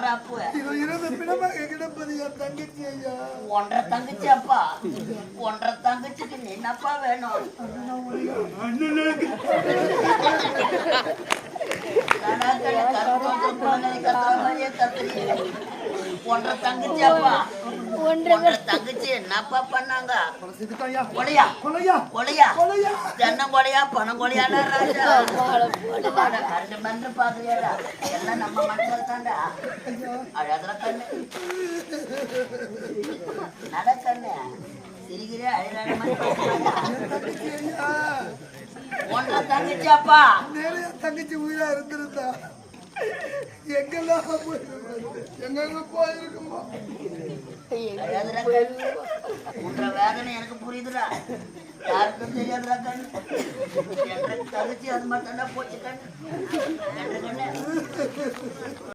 மாறாப்பு தங்கச்சி ஐயா ஒன்றரை தங்கச்சி அப்பா ஒன்றரை தங்கச்சிக்கு நீ என்னப்பா வேணும் ஒன்றரை தங்கச்சி அப்பா ஒன்றரை தங்கச்சி என்னப்பா பண்ணாங்க கொலையா கொலையா கொலையா தென்னம் கொலையா பணம் கொலையாடா ராஜா கரண்டு மன்று பாக்குறியாடா எல்லாம் நம்ம மனசுல தாண்டா அழகுற கண்ணு நட கண்ணு சிரிக்கிறே அழகான மாதிரி ஒன்றரை தங்கச்சி அப்பா தங்கச்சி உயிரா இருந்திருந்தா எங்கெல்லாம் எங்க போயிருக்குமா உன்ற வேதனை எனக்கு புரியுதுடா யாருக்கும் தெரியாதுடா கண்ணு தங்கச்சி அது மட்டும் தான் போச்சு கண்ணு கண்ணு